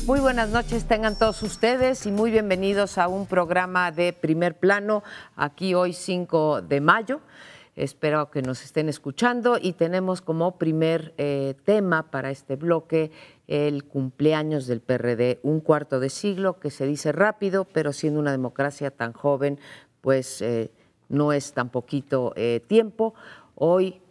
Muy buenas noches tengan todos ustedes y muy bienvenidos a un programa de Primer Plano, aquí hoy 5 de mayo. Espero que nos estén escuchando y tenemos como primer tema para este bloque el cumpleaños del PRD, un cuarto de siglo que se dice rápido, pero siendo una democracia tan joven, pues no es tan poquito tiempo. Hoy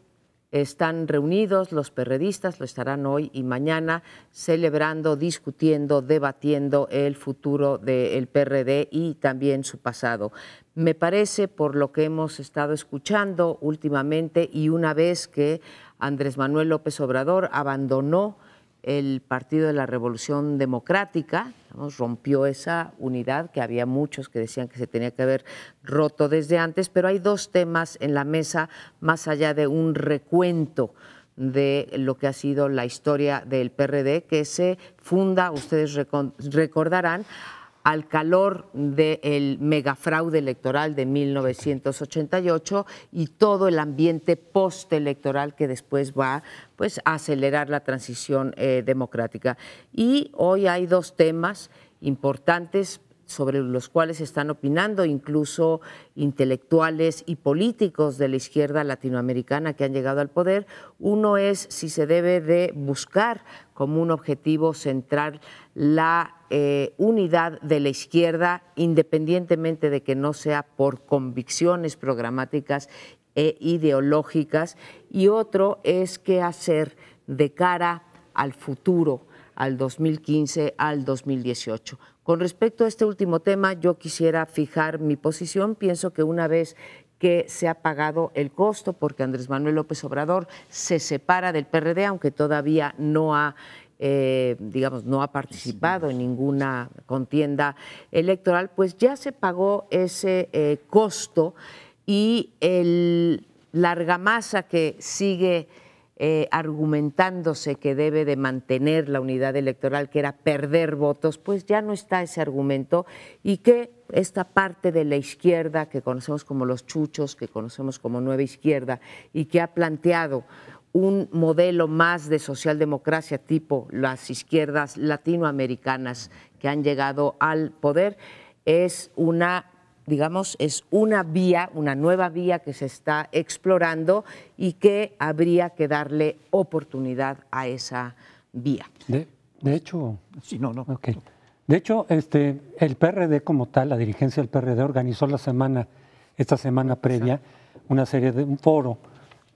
están reunidos los perredistas, lo estarán hoy y mañana, celebrando, discutiendo, debatiendo el futuro del PRD y también su pasado. Me parece, por lo que hemos estado escuchando últimamente y una vez que Andrés Manuel López Obrador abandonó el Partido de la Revolución Democrática, rompió esa unidad que había muchos que decían que se tenía que haber roto desde antes, pero hay dos temas en la mesa más allá de un recuento de lo que ha sido la historia del PRD, que se funda, ustedes recordarán, al calor del megafraude electoral de 1988 y todo el ambiente postelectoral que después va pues, a acelerar la transición democrática. Y hoy hay dos temas importantes sobre los cuales están opinando incluso intelectuales y políticos de la izquierda latinoamericana que han llegado al poder. Uno es si se debe de buscar como un objetivo central la unidad de la izquierda, independientemente de que no sea por convicciones programáticas e ideológicas, y otro es qué hacer de cara al futuro, al 2015, al 2018. Con respecto a este último tema, yo quisiera fijar mi posición. Pienso que una vez que se ha pagado el costo, porque Andrés Manuel López Obrador se separa del PRD, aunque todavía no ha no ha participado en ninguna contienda electoral, pues ya se pagó ese costo y la argamasa que sigue argumentándose que debe de mantener la unidad electoral, que era perder votos, pues ya no está ese argumento y que esta parte de la izquierda que conocemos como los chuchos, que conocemos como Nueva Izquierda y que ha planteado un modelo más de socialdemocracia tipo las izquierdas latinoamericanas que han llegado al poder, es una, es una vía, una nueva vía que se está explorando y que habría que darle oportunidad a esa vía. De hecho, sí, no. Okay. De hecho, el PRD como tal, la dirigencia del PRD organizó esta semana previa, una serie de un foro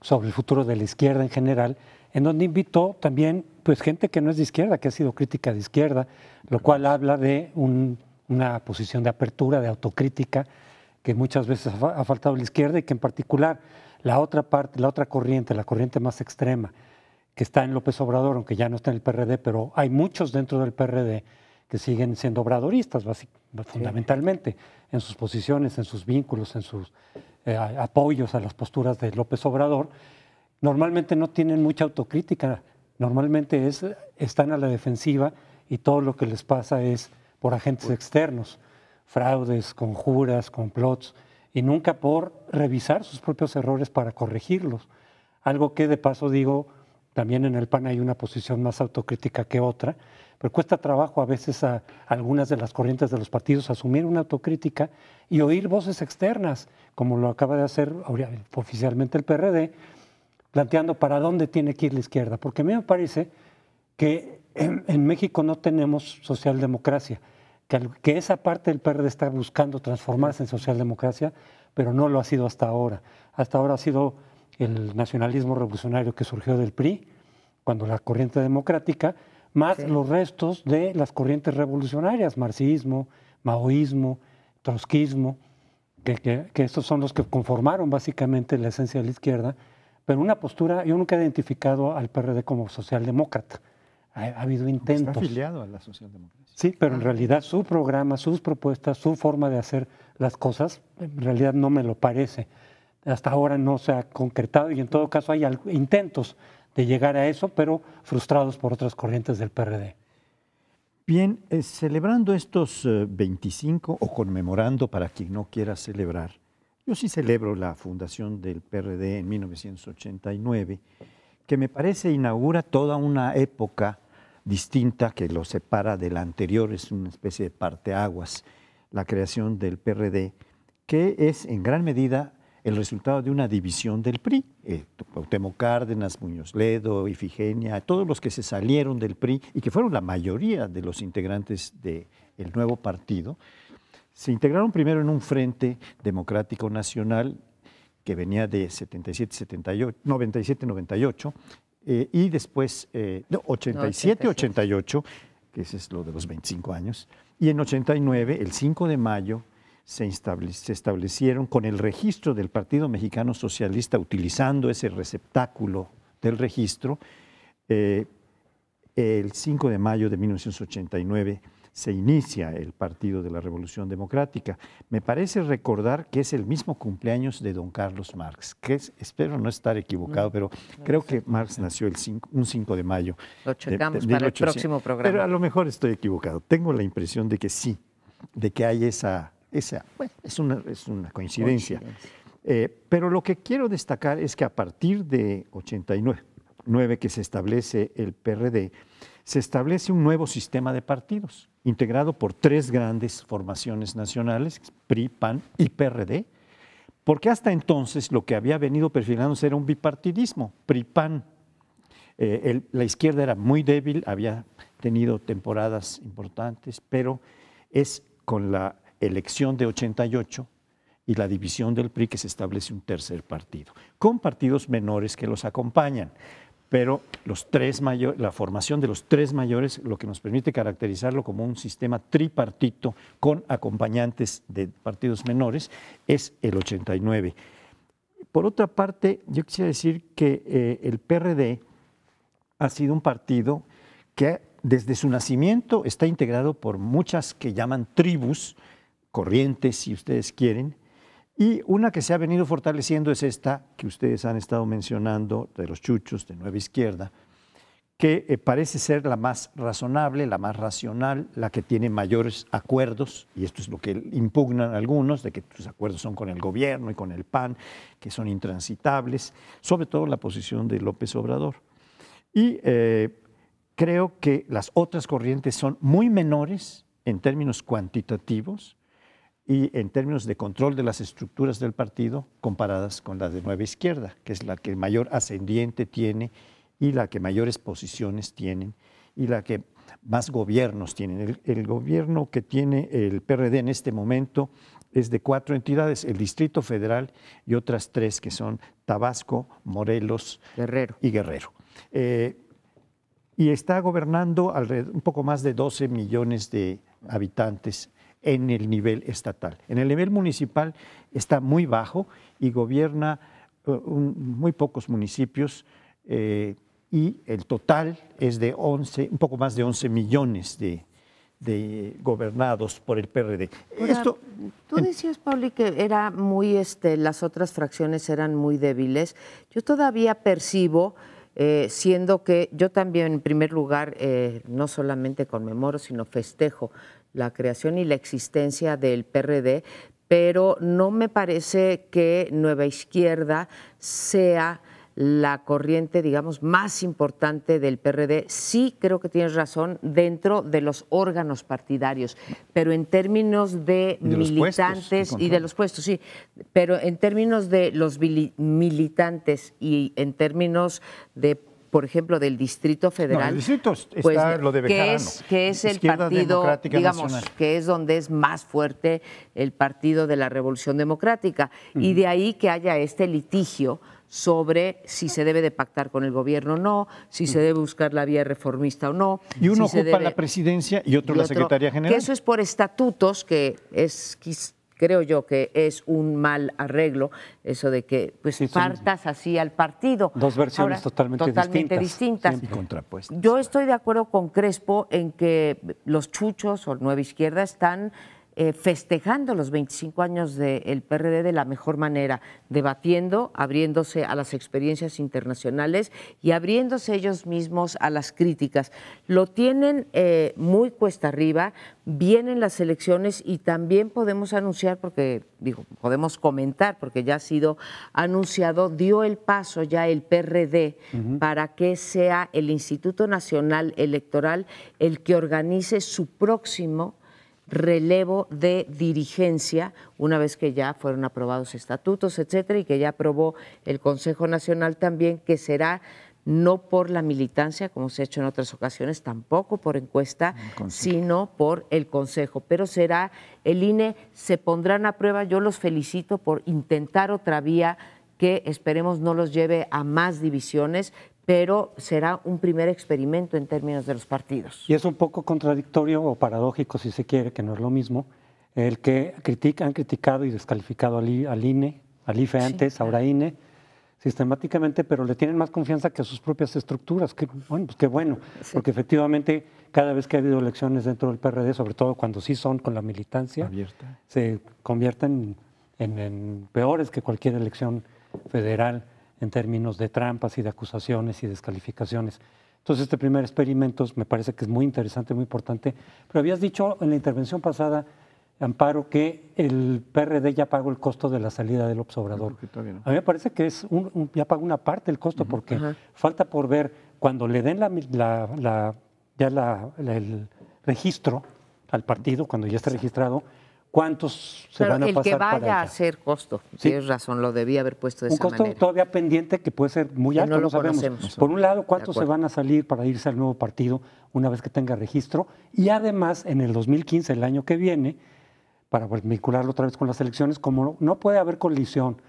sobre el futuro de la izquierda en general, en donde invitó también pues gente que no es de izquierda, que ha sido crítica de izquierda, lo cual habla de una posición de apertura, de autocrítica, que muchas veces ha faltado a la izquierda y que en particular la otra parte, la otra corriente, la corriente más extrema, que está en López Obrador, aunque ya no está en el PRD, pero hay muchos dentro del PRD que siguen siendo obradoristas, fundamentalmente, en sus posiciones, en sus vínculos, en sus apoyos a las posturas de López Obrador. Normalmente no tienen mucha autocrítica, normalmente están a la defensiva y todo lo que les pasa es por agentes externos, fraudes, conjuras, complots, y nunca por revisar sus propios errores para corregirlos. Algo que de paso digo, también en el PAN hay una posición más autocrítica que otra, pero cuesta trabajo a veces a algunas de las corrientes de los partidos asumir una autocrítica y oír voces externas, como lo acaba de hacer oficialmente el PRD, planteando para dónde tiene que ir la izquierda. Porque a mí me parece que en México no tenemos socialdemocracia, que esa parte del PRD está buscando transformarse en socialdemocracia, pero no lo ha sido hasta ahora. Hasta ahora ha sido el nacionalismo revolucionario que surgió del PRI, cuando la corriente democrática, más los restos de las corrientes revolucionarias, marxismo, maoísmo, trotskismo, que estos son los que conformaron básicamente la esencia de la izquierda, pero una postura, yo nunca he identificado al PRD como socialdemócrata. Ha habido intentos. Está afiliado a la socialdemocracia. Sí, pero en realidad su programa, sus propuestas, su forma de hacer las cosas, en realidad no me lo parece. Hasta ahora no se ha concretado y en todo caso hay intentos de llegar a eso, pero frustrados por otras corrientes del PRD. Bien, celebrando estos 25 o conmemorando para quien no quiera celebrar, yo sí celebro la fundación del PRD en 1989, que me parece inaugura toda una época distinta que lo separa de la anterior, es una especie de parteaguas, la creación del PRD, que es en gran medida el resultado de una división del PRI. Cuauhtémoc Cárdenas, Muñoz Ledo, Ifigenia, todos los que se salieron del PRI y que fueron la mayoría de los integrantes del nuevo partido, se integraron primero en un Frente Democrático Nacional que venía de 97-98, y después 87-88, que ese es lo de los 25 años, y en 89, el 5 de mayo, se establecieron con el registro del Partido Mexicano Socialista, utilizando ese receptáculo del registro. El 5 de mayo de 1989 se inicia el Partido de la Revolución Democrática. Me parece recordar que es el mismo cumpleaños de don Carlos Marx, espero no estar equivocado, pero creo que Marx nació un 5 de mayo. Lo checamos para el próximo programa. Pero a lo mejor estoy equivocado. Tengo la impresión de que sí, de que hay bueno, es una coincidencia. Pero lo que quiero destacar es que a partir de 89, que se establece el PRD, se establece un nuevo sistema de partidos, integrado por 3 grandes formaciones nacionales, PRI, PAN y PRD, porque hasta entonces lo que había venido perfilándose era un bipartidismo, PRI-PAN. La izquierda era muy débil, había tenido temporadas importantes, pero es con la elección de 88 y la división del PRI que se establece un tercer partido, con partidos menores que los acompañan. Pero la formación de los 3 mayores, lo que nos permite caracterizarlo como un sistema tripartito con acompañantes de partidos menores, es el 89. Por otra parte, yo quisiera decir que el PRD ha sido un partido que desde su nacimiento está integrado por muchas que llaman tribus, corrientes, si ustedes quieren, y una que se ha venido fortaleciendo es esta que ustedes han estado mencionando, de los chuchos, de Nueva Izquierda, que parece ser la más razonable, la más racional, la que tiene mayores acuerdos, y esto es lo que impugnan algunos, de que sus acuerdos son con el gobierno y con el PAN, que son intransitables, sobre todo la posición de López Obrador. Y creo que las otras corrientes son muy menores en términos cuantitativos, y en términos de control de las estructuras del partido comparadas con la de Nueva Izquierda, que es la que mayor ascendiente tiene y la que mayores posiciones tienen y la que más gobiernos tienen. El gobierno que tiene el PRD en este momento es de 4 entidades, el Distrito Federal y otras 3 que son Tabasco, Morelos y Guerrero. Y está gobernando un poco más de 12 millones de habitantes en el nivel estatal. En el nivel municipal está muy bajo y gobierna muy pocos municipios, y el total es de un poco más de 11 millones de gobernados por el PRD. Tú decías, Pauli, que era muy, las otras fracciones eran muy débiles. Yo todavía percibo, siendo que yo también, en primer lugar, no solamente conmemoro, sino festejo la creación y la existencia del PRD, pero no me parece que Nueva Izquierda sea la corriente, digamos, más importante del PRD. Sí creo que tienes razón dentro de los órganos partidarios, pero en términos de militantes y de los puestos, sí, pero en términos de los militantes y en términos de, por ejemplo, del Distrito Federal. No, el distrito está lo de Bejarano. Que es el partido, digamos, Nacional, que es donde es más fuerte el Partido de la Revolución Democrática. Y de ahí que haya este litigio sobre si se debe de pactar con el gobierno o no, si se debe buscar la vía reformista o no. Y uno ocupa la presidencia y otro la Secretaría General. Que eso es por estatutos, que es, creo yo, que es un mal arreglo, eso de que pues partas así al partido. 2 versiones totalmente distintas. Y contrapuestas. Yo estoy de acuerdo con Crespo en que los chuchos o Nueva Izquierda están festejando los 25 años del PRD de la mejor manera, debatiendo, abriéndose a las experiencias internacionales y abriéndose ellos mismos a las críticas. Lo tienen muy cuesta arriba, vienen las elecciones y también podemos anunciar, porque podemos comentar, porque ya ha sido anunciado, dio el paso ya el PRD para que sea el Instituto Nacional Electoral el que organice su próximo relevo de dirigencia, una vez que ya fueron aprobados estatutos, etcétera, y que ya aprobó el Consejo Nacional también, que será no por la militancia, como se ha hecho en otras ocasiones, tampoco por encuesta, sino por el Consejo. Pero será el INE, se pondrán a prueba. Yo los felicito por intentar otra vía que esperemos no los lleve a más divisiones, pero será un primer experimento en términos de los partidos. Y es un poco contradictorio o paradójico, si se quiere, que no es lo mismo, el que han criticado y descalificado al INE, al IFE antes, sí, ahora INE, sistemáticamente, pero le tienen más confianza que a sus propias estructuras. Bueno, pues qué bueno, sí, porque efectivamente cada vez que ha habido elecciones dentro del PRD, sobre todo cuando sí son con la militancia, abierta, se convierten en peores que cualquier elección federal en términos de trampas y de acusaciones y descalificaciones. Entonces, este primer experimento me parece que es muy interesante, muy importante. Pero habías dicho en la intervención pasada, Amparo, que el PRD ya pagó el costo de la salida del López Obrador. No. A mí me parece que es ya pagó una parte del costo, porque falta por ver cuando le den el registro al partido, cuando ya esté registrado, ¿cuántos se van a pasar para el que vaya a hacer costo? Sí. Tienes razón, lo debía haber puesto de esa manera. Un costo todavía pendiente que puede ser muy alto, no sabemos. Conocemos. Por un lado, ¿cuántos se van a salir para irse al nuevo partido una vez que tenga registro? Y además, en el 2015, el año que viene, para vincularlo otra vez con las elecciones, como no puede haber colisión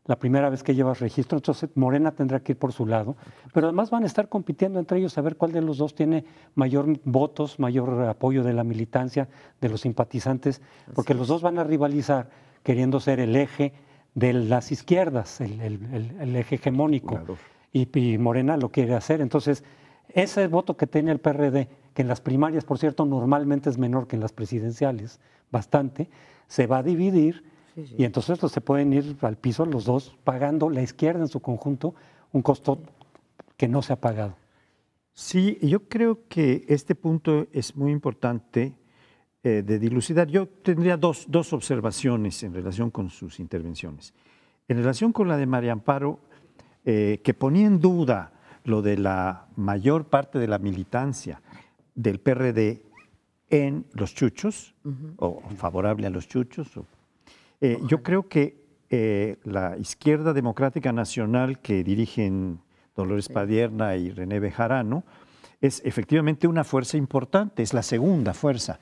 la primera vez que llevas registro, entonces Morena tendrá que ir por su lado, pero además van a estar compitiendo entre ellos a ver cuál de los dos tiene mayor votos, mayor apoyo de la militancia, de los simpatizantes, porque los dos van a rivalizar queriendo ser el eje de las izquierdas, el eje hegemónico, claro. Y Morena lo quiere hacer. Entonces, ese voto que tiene el PRD, que en las primarias, por cierto, normalmente es menor que en las presidenciales, bastante, se va a dividir. Sí. Y entonces se pueden ir al piso los dos pagando la izquierda en su conjunto un costo que no se ha pagado. Sí, yo creo que este punto es muy importante de dilucidar. Yo tendría dos observaciones en relación con sus intervenciones. En relación con la de María Amparo, que ponía en duda lo de la mayor parte de la militancia del PRD en los chuchos, o favorable a los chuchos, yo creo que la Izquierda Democrática Nacional que dirigen Dolores Padierna y René Bejarano es efectivamente una fuerza importante, es la segunda fuerza.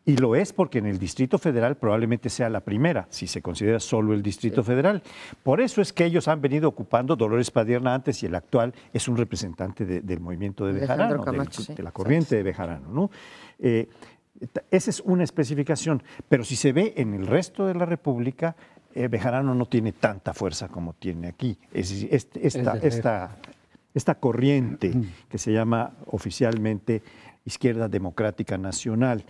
Y lo es porque en el Distrito Federal probablemente sea la primera, si se considera solo el Distrito Federal. Por eso es que ellos han venido ocupando, Dolores Padierna antes y el actual es un representante del movimiento de Bejarano, de la corriente de Bejarano, ¿no? Esa es una especificación, pero si se ve en el resto de la República, Bejarano no tiene tanta fuerza como tiene aquí. Esta corriente que se llama oficialmente Izquierda Democrática Nacional.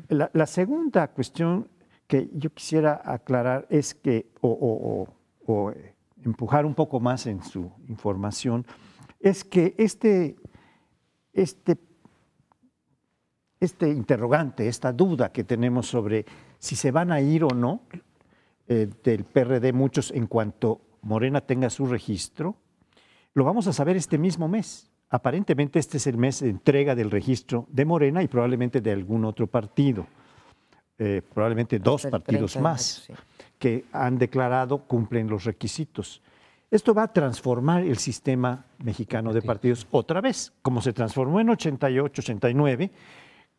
La segunda cuestión que yo quisiera aclarar es que, o empujar un poco más en su información, es que este interrogante, esta duda que tenemos sobre si se van a ir o no del PRD muchos en cuanto Morena tenga su registro, lo vamos a saber este mismo mes. Aparentemente este es el mes de entrega del registro de Morena y probablemente de algún otro partido, probablemente dos partidos más que han declarado cumplen los requisitos. Esto va a transformar el sistema mexicano de partidos otra vez, como se transformó en 88, 89,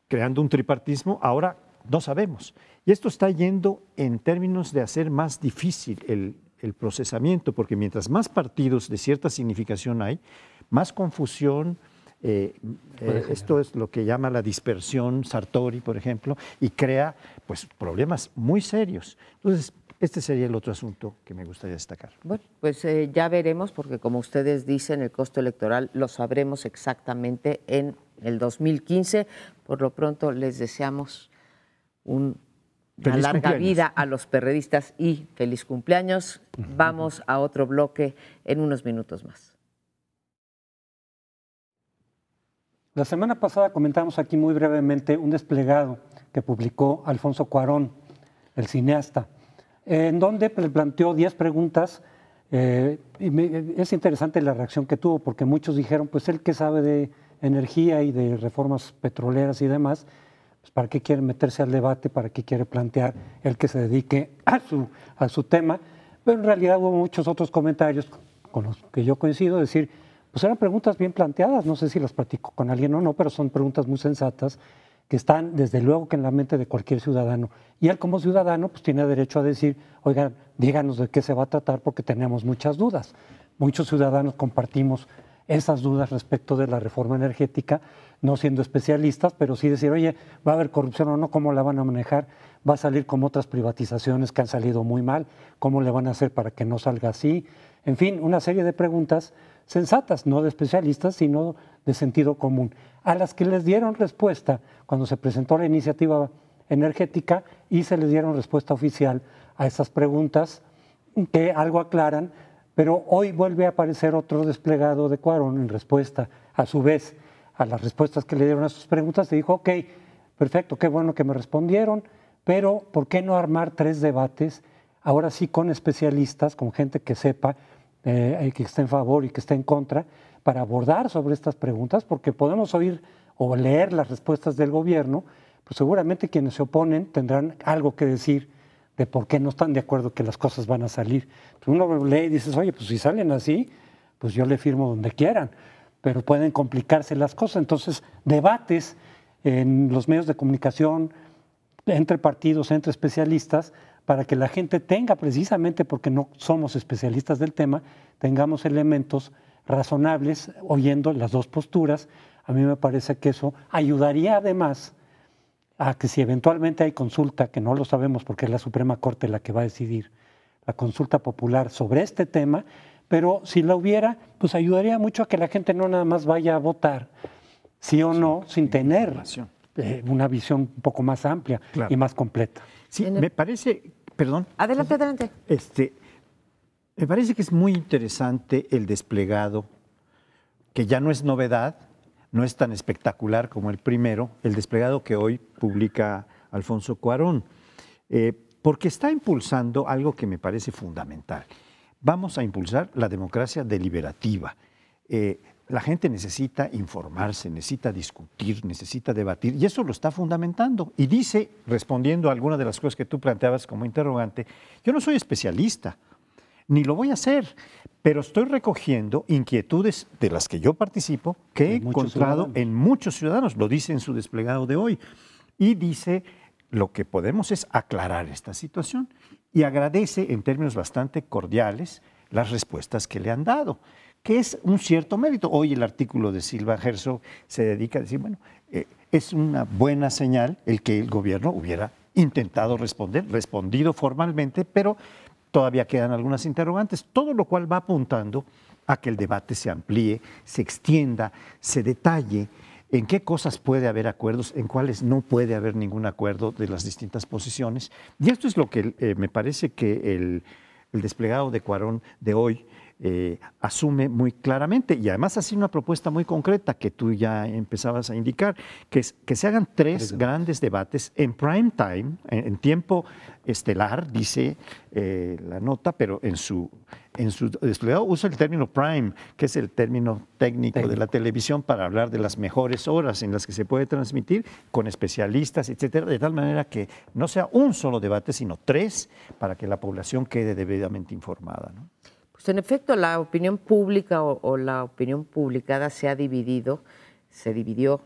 creando un tripartismo, ahora no sabemos. Y esto está yendo en términos de hacer más difícil el procesamiento, porque mientras más partidos de cierta significación hay, más confusión, esto es lo que llama la dispersión, Sartori, por ejemplo, y crea pues, problemas muy serios. Entonces, este sería el otro asunto que me gustaría destacar. Bueno, pues ya veremos, porque como ustedes dicen, el costo electoral lo sabremos exactamente en el 2015. Por lo pronto les deseamos un Feliz larga cumpleaños. vida a los perredistas y feliz cumpleaños. Vamos a otro bloque en unos minutos más. La semana pasada comentamos aquí muy brevemente un desplegado que publicó Alfonso Cuarón, el cineasta, en donde planteó 10 preguntas. Es interesante la reacción que tuvo, porque muchos dijeron, pues él que sabe de energía y de reformas petroleras y demás, pues ¿para qué quiere meterse al debate? ¿Para qué quiere plantear él que se dedique a su tema? Pero en realidad hubo muchos otros comentarios con los que yo coincido, decir, pues eran preguntas bien planteadas, no sé si las platico con alguien o no, pero son preguntas muy sensatas que están desde luego que en la mente de cualquier ciudadano. Y él como ciudadano pues tiene derecho a decir, oigan, díganos de qué se va a tratar porque tenemos muchas dudas. Muchos ciudadanos compartimos esas dudas respecto de la reforma energética, no siendo especialistas, pero sí decir, oye, ¿va a haber corrupción o no? ¿Cómo la van a manejar? ¿Va a salir como otras privatizaciones que han salido muy mal? ¿Cómo le van a hacer para que no salga así? En fin, una serie de preguntas sensatas, no de especialistas, sino de sentido común, a las que les dieron respuesta cuando se presentó la iniciativa energética y se les dieron respuesta oficial a esas preguntas que algo aclaran, pero hoy vuelve a aparecer otro desplegado de Cuarón en respuesta, a su vez, a las respuestas que le dieron a sus preguntas, y dijo, ok, perfecto, qué bueno que me respondieron, pero ¿por qué no armar 3 debates, ahora sí con especialistas, con gente que sepa, que esté en favor y que esté en contra, para abordar sobre estas preguntas? Porque podemos oír o leer las respuestas del gobierno, pues seguramente quienes se oponen tendrán algo que decir de por qué no están de acuerdo que las cosas van a salir. Pues uno lee y dices, oye, pues si salen así, pues yo le firmo donde quieran, pero pueden complicarse las cosas. Entonces, debates en los medios de comunicación, entre partidos, entre especialistas, para que la gente tenga, precisamente porque no somos especialistas del tema, tengamos elementos razonables oyendo las dos posturas. A mí me parece que eso ayudaría además a que si eventualmente hay consulta, que no lo sabemos porque es la Suprema Corte la que va a decidir, la consulta popular sobre este tema, pero si la hubiera, pues ayudaría mucho a que la gente no nada más vaya a votar, sí o no, sin tener una visión un poco más amplia y más completa. Sí, me parece, perdón. Adelante, adelante. Me parece que es muy interesante el desplegado, que ya no es novedad, no es tan espectacular como el primero, el desplegado que hoy publica Alfonso Cuarón, porque está impulsando algo que me parece fundamental. Vamos a impulsar la democracia deliberativa. La gente necesita informarse, necesita discutir, necesita debatir, y eso lo está fundamentando. Y dice, respondiendo a algunas de las cosas que tú planteabas como interrogante, yo no soy especialista, ni lo voy a hacer, pero estoy recogiendo inquietudes de las que yo participo, que he encontrado en muchos ciudadanos, lo dice en su desplegado de hoy, y dice, lo que podemos es aclarar esta situación, y agradece en términos bastante cordiales las respuestas que le han dado, que es un cierto mérito. Hoy el artículo de Silva Herzog se dedica a decir, bueno, es una buena señal el que el gobierno hubiera intentado responder, respondido formalmente, pero todavía quedan algunas interrogantes, todo lo cual va apuntando a que el debate se amplíe, se extienda, se detalle en qué cosas puede haber acuerdos, en cuáles no puede haber ningún acuerdo de las distintas posiciones. Y esto es lo que me parece que el desplegado de Cuarón de hoy asume muy claramente, y además hace una propuesta muy concreta que tú ya empezabas a indicar, que es que se hagan 3 grandes debates en prime time, en tiempo estelar, dice la nota, pero en su desplegado usa el término prime, que es el término técnico de la televisión para hablar de las mejores horas en las que se puede transmitir con especialistas, etcétera, de tal manera que no sea un solo debate, sino 3, para que la población quede debidamente informada, ¿no? Pues en efecto, la opinión pública o la opinión publicada se dividió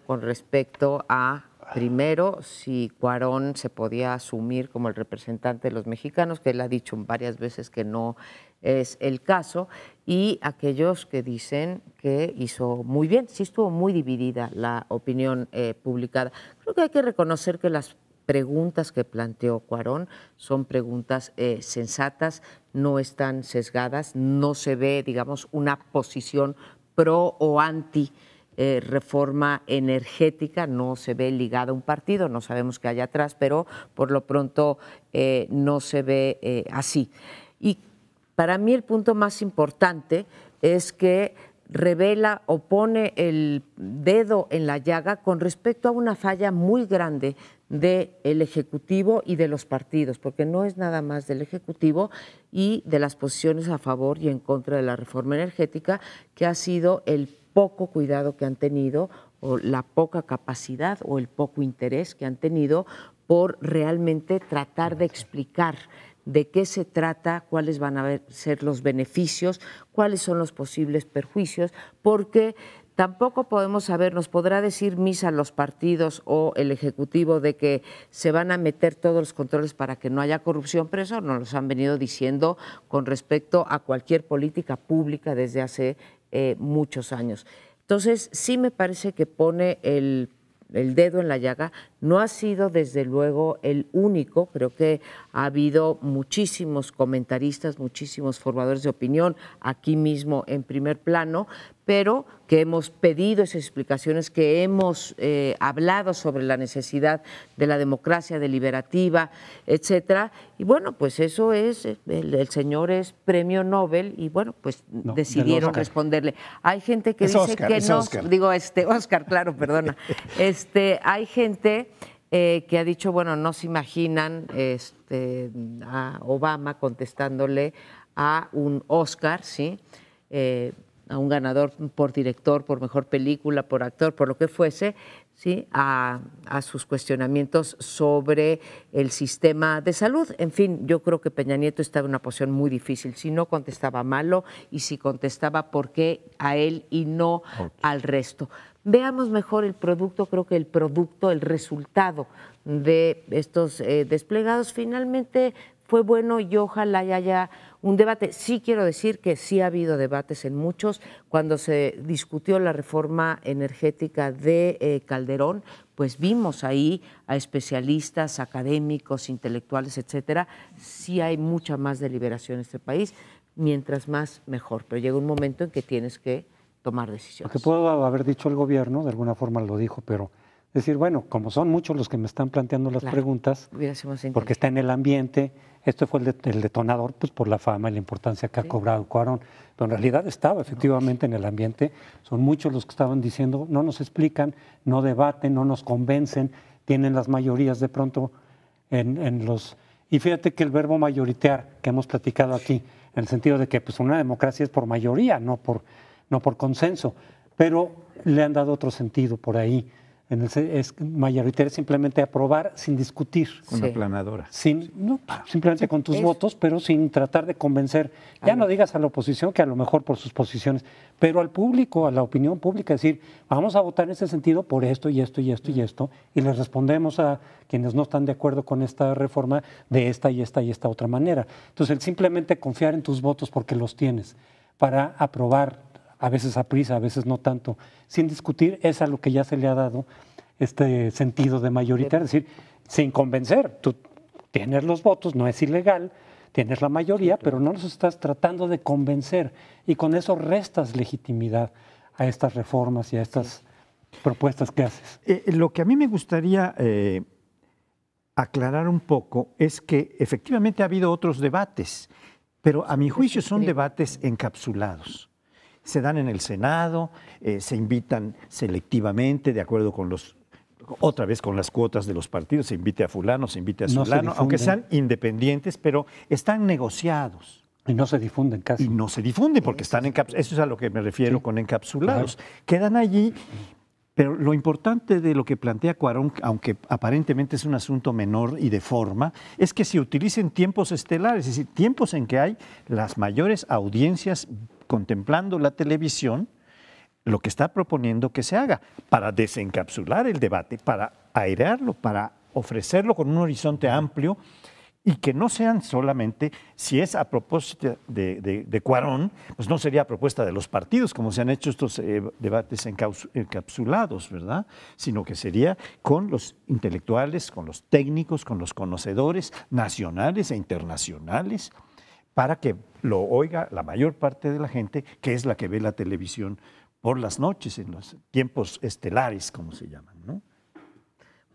con respecto a, primero, si Cuarón se podía asumir como el representante de los mexicanos, que él ha dicho varias veces que no es el caso, y aquellos que dicen que hizo muy bien. Sí estuvo muy dividida la opinión publicada. Creo que hay que reconocer que las preguntas que planteó Cuarón son preguntas sensatas, no están sesgadas, no se ve, digamos, una posición pro o anti reforma energética, no se ve ligada a un partido, no sabemos qué hay atrás, pero por lo pronto no se ve así. Y para mí el punto más importante es que revela o pone el dedo en la llaga con respecto a una falla muy grande del Ejecutivo y de los partidos, porque no es nada más del Ejecutivo y de las posiciones a favor y en contra de la reforma energética, que ha sido el poco cuidado que han tenido o la poca capacidad o el poco interés que han tenido por realmente tratar de explicar de qué se trata, cuáles van a ser los beneficios, cuáles son los posibles perjuicios, porque tampoco podemos saber, nos podrá decir misa los partidos o el Ejecutivo de que se van a meter todos los controles para que no haya corrupción, pero eso nos los han venido diciendo con respecto a cualquier política pública desde hace muchos años. Entonces, sí me parece que pone el dedo en la llaga. No ha sido desde luego el único, creo que ha habido muchísimos comentaristas, muchísimos formadores de opinión aquí mismo en Primer Plano, pero que hemos pedido esas explicaciones, que hemos hablado sobre la necesidad de la democracia deliberativa, etcétera. Y bueno, pues eso es, el señor es premio Nobel y bueno, pues no, decidieron responderle. Hay gente que dice Oscar, que no, Oscar. Digo, Oscar, claro, perdona. Hay gente que ha dicho, bueno, no se imaginan a Obama contestándole a un Oscar, ¿sí? A un ganador por director, por mejor película, por actor, por lo que fuese, ¿sí? A sus cuestionamientos sobre el sistema de salud. En fin, yo creo que Peña Nieto estaba en una posición muy difícil. Si no contestaba malo y si contestaba por qué a él y no al resto. Veamos mejor el producto, creo que el resultado de estos desplegados finalmente fue bueno y ojalá haya un debate. Sí quiero decir que sí ha habido debates en muchos. Cuando se discutió la reforma energética de Calderón, pues vimos ahí a especialistas, académicos, intelectuales, etcétera. Sí hay mucha más deliberación en este país, mientras más mejor, pero llega un momento en que tienes que tomar decisiones. Lo que puedo haber dicho el gobierno, de alguna forma lo dijo, pero decir, bueno, como son muchos los que me están planteando las preguntas, porque está en el ambiente, esto fue el detonador pues por la fama y la importancia que ha cobrado Cuarón, pero en realidad estaba efectivamente en el ambiente, son muchos los que estaban diciendo, no nos explican, no debaten, no nos convencen, tienen las mayorías de pronto en los... Y fíjate que el verbo mayoritear que hemos platicado aquí, en el sentido de que pues una democracia es por mayoría, no por consenso, pero le han dado otro sentido por ahí. Es mayoritario simplemente aprobar sin discutir. Con aplanadora. Simplemente con tus votos, pero sin tratar de convencer. Ya no digas a la oposición que a lo mejor por sus posiciones, pero al público, a la opinión pública, decir, vamos a votar en ese sentido por esto y esto y esto y esto, y les respondemos a quienes no están de acuerdo con esta reforma de esta y esta y esta otra manera. Entonces, el simplemente confiar en tus votos porque los tienes para aprobar, a veces a prisa, a veces no tanto, sin discutir, es a lo que ya se le ha dado este sentido de mayoritario, es decir, sin convencer. Tú tienes los votos, no es ilegal, tienes la mayoría, pero no los estás tratando de convencer y con eso restas legitimidad a estas reformas y a estas propuestas que haces. Lo que a mí me gustaría aclarar un poco es que efectivamente ha habido otros debates, pero a mi juicio son debates encapsulados. Se dan en el Senado, se invitan selectivamente, de acuerdo con otra vez con las cuotas de los partidos, se invite a fulano, se invite a fulano, aunque sean independientes, pero están negociados. Y no se difunden casi. Y no se difunden porque están encapsulados. Eso es a lo que me refiero con encapsulados. Claro. Quedan allí, pero lo importante de lo que plantea Cuarón, aunque aparentemente es un asunto menor y de forma, es que se utilicen tiempos estelares, es decir, tiempos en que hay las mayores audiencias contemplando la televisión, lo que está proponiendo que se haga para desencapsular el debate, para airearlo, para ofrecerlo con un horizonte amplio y que no sean solamente, si es a propósito de Cuarón, pues no sería a propuesta de los partidos, como se han hecho estos debates encapsulados, ¿verdad? Sino que sería con los intelectuales, con los técnicos, con los conocedores nacionales e internacionales, para que lo oiga la mayor parte de la gente, que es la que ve la televisión por las noches, en los tiempos estelares, como se llaman, ¿no?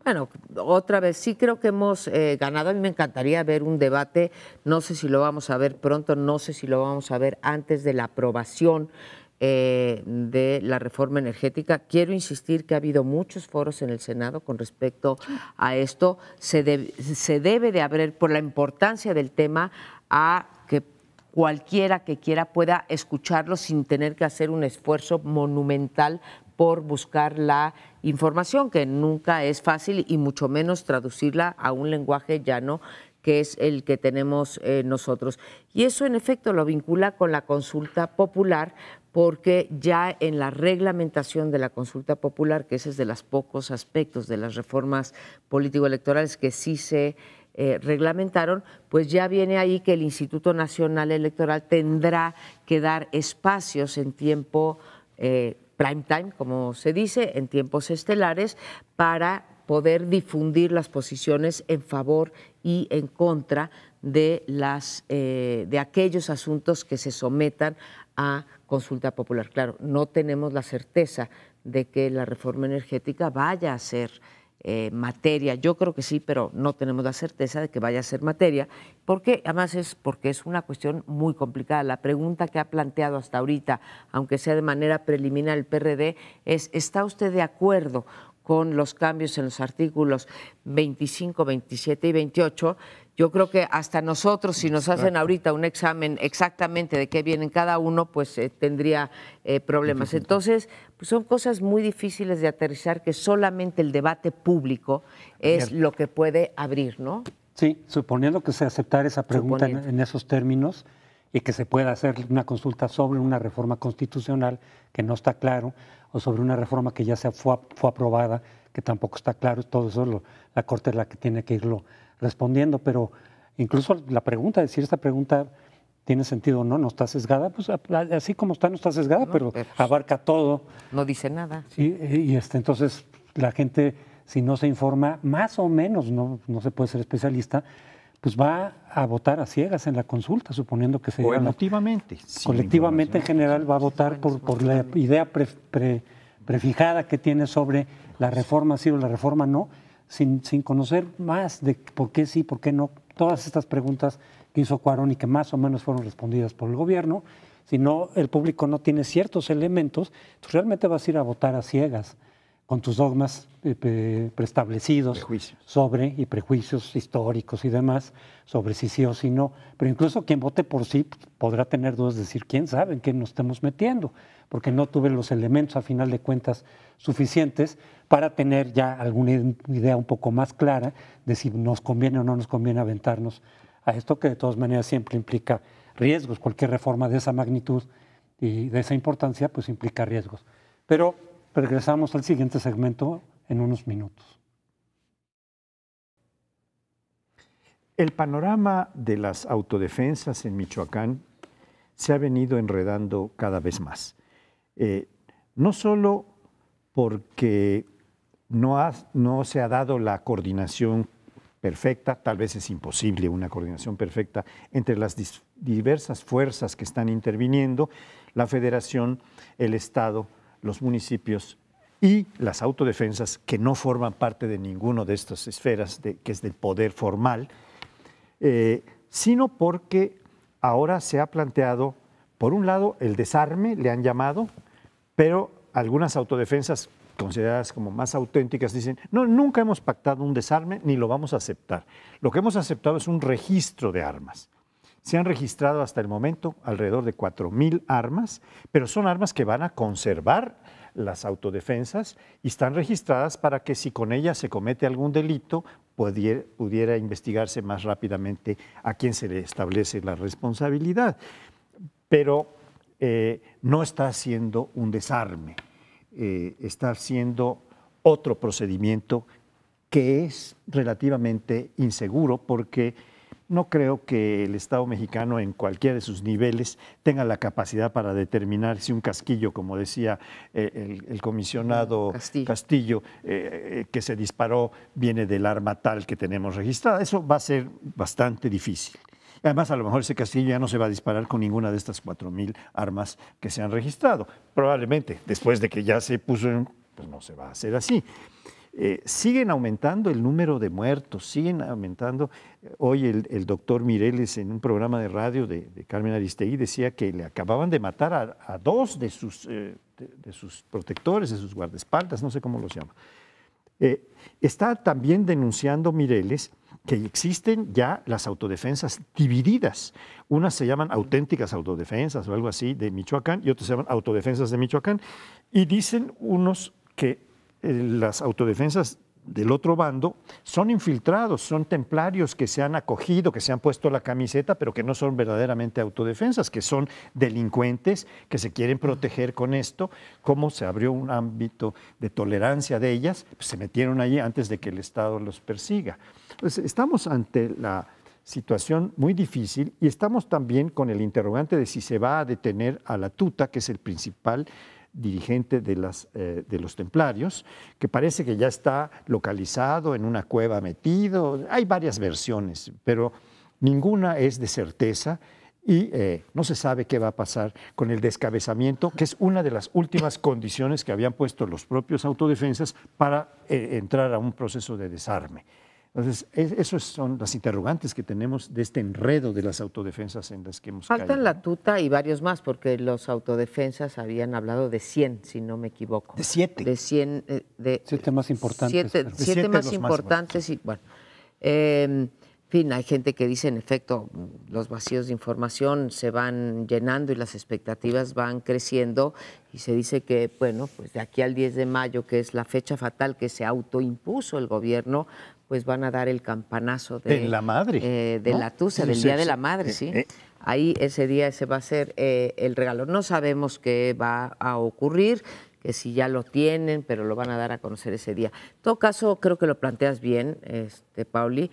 Bueno, otra vez, sí creo que hemos ganado. A mí me encantaría ver un debate, no sé si lo vamos a ver pronto, no sé si lo vamos a ver antes de la aprobación de la reforma energética. Quiero insistir que ha habido muchos foros en el Senado con respecto a esto. Se debe de abrir, por la importancia del tema, a que cualquiera que quiera pueda escucharlo sin tener que hacer un esfuerzo monumental por buscar la información, que nunca es fácil, y mucho menos traducirla a un lenguaje llano, que es el que tenemos nosotros. Y eso, en efecto, lo vincula con la consulta popular, porque ya en la reglamentación de la consulta popular, que ese es de los pocos aspectos de las reformas político-electorales que sí se reglamentaron, pues ya viene ahí que el Instituto Nacional Electoral tendrá que dar espacios en tiempo prime time, como se dice, en tiempos estelares, para poder difundir las posiciones en favor y en contra de aquellos asuntos que se sometan a consulta popular. Claro, no tenemos la certeza de que la reforma energética vaya a ser materia. Yo creo que sí, pero no tenemos la certeza de que vaya a ser materia, porque además es una cuestión muy complicada. La pregunta que ha planteado hasta ahorita, aunque sea de manera preliminar el PRD, es: ¿está usted de acuerdo con los cambios en los artículos 25, 27 y 28? Yo creo que hasta nosotros, si nos hacen ahorita un examen exactamente de qué vienen cada uno, pues tendría problemas. Entonces, pues son cosas muy difíciles de aterrizar, que solamente el debate público es lo que puede abrir, ¿no? Sí, suponiendo que se aceptara esa pregunta en esos términos y que se pueda hacer una consulta sobre una reforma constitucional que no está claro, o sobre una reforma que ya fue aprobada, que tampoco está claro, todo eso la Corte es la que tiene que irlo respondiendo, pero incluso la pregunta, decir esta pregunta tiene sentido o no, no está sesgada, pues así como está, no está sesgada, pero abarca todo. No dice nada. Sí, y entonces la gente, si no se informa, más o menos, no se puede ser especialista, pues va a votar a ciegas en la consulta, suponiendo que se o emotivamente. Colectivamente, en general, va a votar por la idea prefijada que tiene sobre la reforma sí o la reforma no, sin conocer más de por qué sí, por qué no. Todas estas preguntas que hizo Cuarón y que más o menos fueron respondidas por el gobierno, si no, el público no tiene ciertos elementos, tú realmente vas a ir a votar a ciegas, con tus dogmas preestablecidos y prejuicios históricos y demás, sobre si sí o si no. Pero incluso quien vote por sí podrá tener dudas de decir, ¿quién sabe en qué nos estemos metiendo? Porque no tuve los elementos, a final de cuentas, suficientes para tener ya alguna idea un poco más clara de si nos conviene o no nos conviene aventarnos a esto, que de todas maneras siempre implica riesgos. Cualquier reforma de esa magnitud y de esa importancia, pues implica riesgos. Pero regresamos al siguiente segmento en unos minutos. El panorama de las autodefensas en Michoacán se ha venido enredando cada vez más. No solo porque no se ha dado la coordinación perfecta, tal vez es imposible una coordinación perfecta entre las diversas fuerzas que están interviniendo, la Federación, el Estado, los municipios y las autodefensas, que no forman parte de ninguna de estas esferas que es del poder formal, sino porque ahora se ha planteado, por un lado, el desarme, le han llamado, pero algunas autodefensas consideradas como más auténticas dicen, no, nunca hemos pactado un desarme ni lo vamos a aceptar. Lo que hemos aceptado es un registro de armas. Se han registrado hasta el momento alrededor de 4,000 armas, pero son armas que van a conservar las autodefensas y están registradas para que si con ellas se comete algún delito, pudiera investigarse más rápidamente a quién se le establece la responsabilidad. Pero no está haciendo un desarme, está haciendo otro procedimiento que es relativamente inseguro, porque no creo que el Estado mexicano en cualquiera de sus niveles tenga la capacidad para determinar si un casquillo, como decía el comisionado Castillo, que se disparó, viene del arma tal que tenemos registrada. Eso va a ser bastante difícil. Además, a lo mejor ese castillo ya no se va a disparar con ninguna de estas 4.000 armas que se han registrado. Probablemente, después de que ya se puso pues no se va a hacer así. Siguen aumentando el número de muertos, siguen aumentando. Hoy el doctor Mireles en un programa de radio de Carmen Aristegui decía que le acababan de matar a 2 de sus protectores, de sus guardaespaldas, no sé cómo los llama. Está también denunciando Mireles que existen ya las autodefensas divididas. Unas se llaman auténticas autodefensas o algo así de Michoacán y otras se llaman autodefensas de Michoacán. Y dicen unos que las autodefensas del otro bando son infiltrados, son templarios que se han acogido, que se han puesto la camiseta, pero que no son verdaderamente autodefensas, que son delincuentes que se quieren proteger con esto. Como se abrió un ámbito de tolerancia de ellas, pues se metieron allí antes de que el Estado los persiga. Entonces, estamos ante la situación muy difícil y estamos también con el interrogante de si se va a detener a la Tuta, que es el principal dirigente de los templarios, que parece que ya está localizado en una cueva metido. Hay varias versiones, pero ninguna es de certeza y no se sabe qué va a pasar con el descabezamiento, que es una de las últimas condiciones que habían puesto los propios autodefensas para entrar a un proceso de desarme. Entonces, esas son las interrogantes que tenemos de este enredo de las autodefensas en las que hemos caído. Faltan la Tuta y varios más, porque los autodefensas habían hablado de 100, si no me equivoco. De 7. De 100. 7 más importantes. 7 más importantes y bueno. En fin, hay gente que dice, en efecto, los vacíos de información se van llenando y las expectativas van creciendo y se dice que, bueno, pues de aquí al 10 de mayo, que es la fecha fatal que se autoimpuso el gobierno, pues van a dar el campanazo de la madre, de ¿no? la Tusa, del Día de la Madre, sí. Ahí ese día ese va a ser el regalo. No sabemos qué va a ocurrir, que si ya lo tienen, pero lo van a dar a conocer ese día. En todo caso, creo que lo planteas bien, Pauli.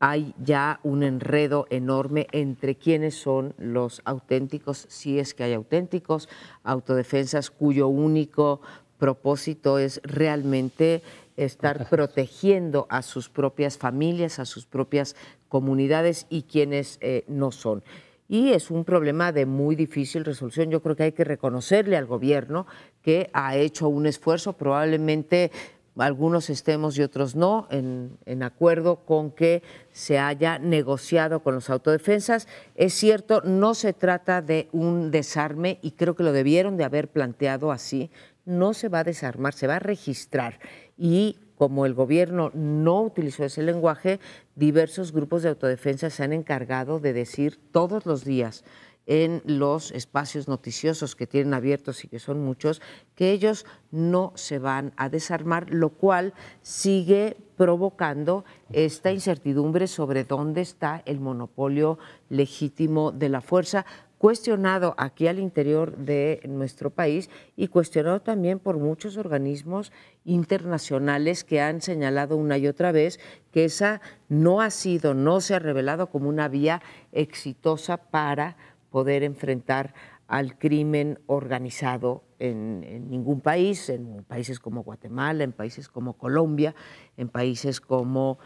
Hay ya un enredo enorme entre quiénes son los auténticos, si es que hay auténticos, autodefensas cuyo único propósito es realmente estar protegiendo a sus propias familias, a sus propias comunidades y quienes no son. Y es un problema de muy difícil resolución. Yo creo que hay que reconocerle al gobierno que ha hecho un esfuerzo, probablemente algunos estemos y otros no, en acuerdo con que se haya negociado con los autodefensas. Es cierto, no se trata de un desarme y creo que lo debieron de haber planteado así. No se va a desarmar, se va a registrar. Y como el gobierno no utilizó ese lenguaje, diversos grupos de autodefensa se han encargado de decir todos los días en los espacios noticiosos que tienen abiertos y que son muchos, que ellos no se van a desarmar, lo cual sigue provocando esta incertidumbre sobre dónde está el monopolio legítimo de la fuerza, cuestionado aquí al interior de nuestro país y cuestionado también por muchos organismos internacionales que han señalado una y otra vez que esa no se ha revelado como una vía exitosa para poder enfrentar al crimen organizado en ningún país, en países como Guatemala, en países como Colombia, en países como,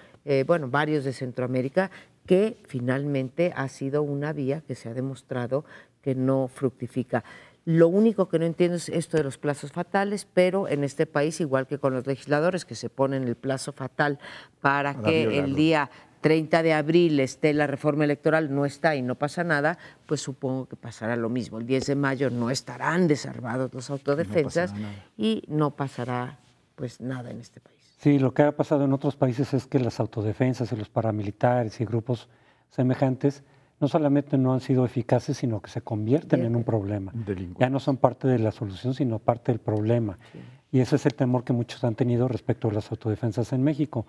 varios de Centroamérica, que finalmente ha sido una vía que se ha demostrado que no fructifica. Lo único que no entiendo es esto de los plazos fatales, pero en este país, igual que con los legisladores que se ponen el plazo fatal para que el día 30 de abril esté la reforma electoral, no está y no pasa nada, pues supongo que pasará lo mismo. El 10 de mayo no estarán desarmados los autodefensas y no pasará pues nada en este país. Sí, lo que ha pasado en otros países es que las autodefensas y los paramilitares y grupos semejantes no solamente no han sido eficaces, sino que se convierten en un problema. Ya no son parte de la solución, sino parte del problema. Sí. Y ese es el temor que muchos han tenido respecto a las autodefensas en México.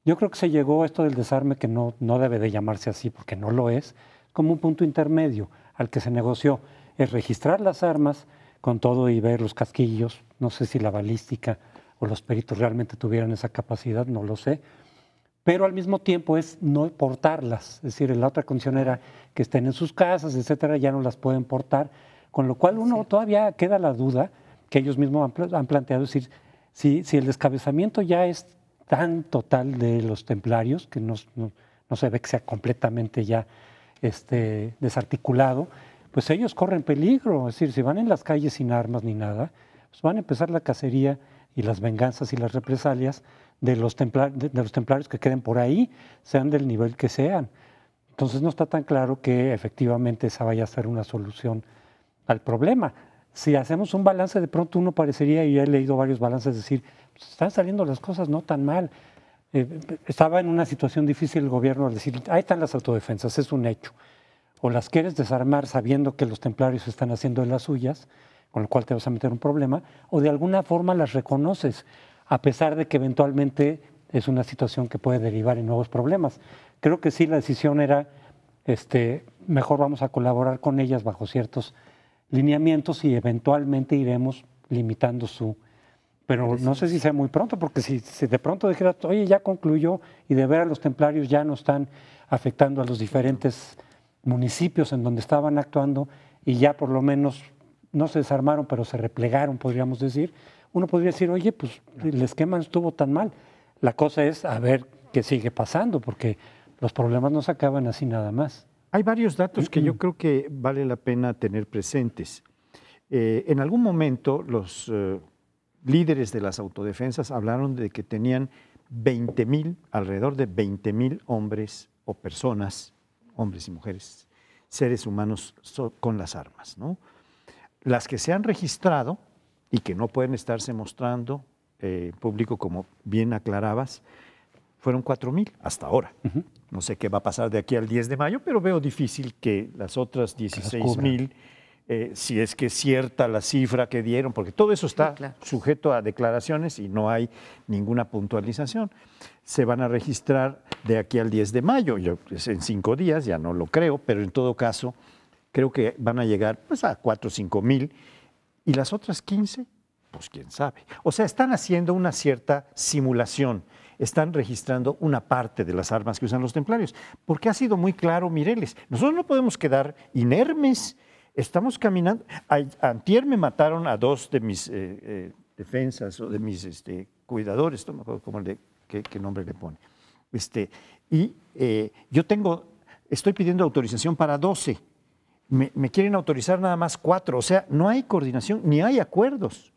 Yo creo que se llegó a esto del desarme, que no debe de llamarse así, porque no lo es, como un punto intermedio al que se negoció. Es registrar las armas con todo y ver los casquillos. No sé si la balística o los peritos realmente tuvieran esa capacidad, no lo sé. Pero al mismo tiempo es no portarlas. Es decir, la otra condición era que estén en sus casas, etcétera, ya no las pueden portar. Con lo cual todavía queda la duda que ellos mismos han planteado, es decir, si el descabezamiento ya es tan total de los templarios, que no se ve que sea completamente ya desarticulado, pues ellos corren peligro. Es decir, si van en las calles sin armas ni nada, pues van a empezar la cacería y las venganzas y las represalias de los templarios que queden por ahí, sean del nivel que sean. Entonces no está tan claro que efectivamente esa vaya a ser una solución al problema. Si hacemos un balance, de pronto uno parecería, y he leído varios balances, decir, pues están saliendo las cosas no tan mal. Estaba en una situación difícil el gobierno al decir, ahí están las autodefensas, es un hecho. O las quieres desarmar sabiendo que los templarios están haciendo de las suyas, con lo cual te vas a meter un problema, o de alguna forma las reconoces, a pesar de que eventualmente es una situación que puede derivar en nuevos problemas. Creo que sí, la decisión era, mejor vamos a colaborar con ellas bajo ciertos lineamientos y eventualmente iremos limitando su... Pero no sé si sea muy pronto, porque si de pronto dijera, oye, ya concluyó y de ver a los templarios ya no están afectando a los diferentes municipios en donde estaban actuando y ya por lo menos no se desarmaron, pero se replegaron, podríamos decir, uno podría decir, oye, pues el esquema no estuvo tan mal. La cosa es a ver qué sigue pasando, porque los problemas no se acaban así nada más. Hay varios datos que yo creo que vale la pena tener presentes. En algún momento los líderes de las autodefensas hablaron de que tenían 20,000, alrededor de 20,000 hombres o personas, hombres y mujeres, seres humanos con las armas, ¿no? Las que se han registrado y que no pueden estarse mostrando en público, como bien aclarabas, fueron 4,000 hasta ahora. No sé qué va a pasar de aquí al 10 de mayo, pero veo difícil que las otras 16,000, si es que es cierta la cifra que dieron, porque todo eso está sujeto a declaraciones y no hay ninguna puntualización. Se van a registrar de aquí al 10 de mayo, en 5 días, ya no lo creo, pero en todo caso creo que van a llegar pues, a 4 o 5,000 y las otras 15, pues quién sabe. O sea, están haciendo una cierta simulación. Están registrando una parte de las armas que usan los templarios, porque ha sido muy claro Mireles. Nosotros no podemos quedar inermes, estamos caminando. Antier me mataron a 2 de mis defensas o de mis cuidadores, no me acuerdo qué nombre le pone. Yo estoy pidiendo autorización para 12, me quieren autorizar nada más 4, o sea, no hay coordinación ni hay acuerdos.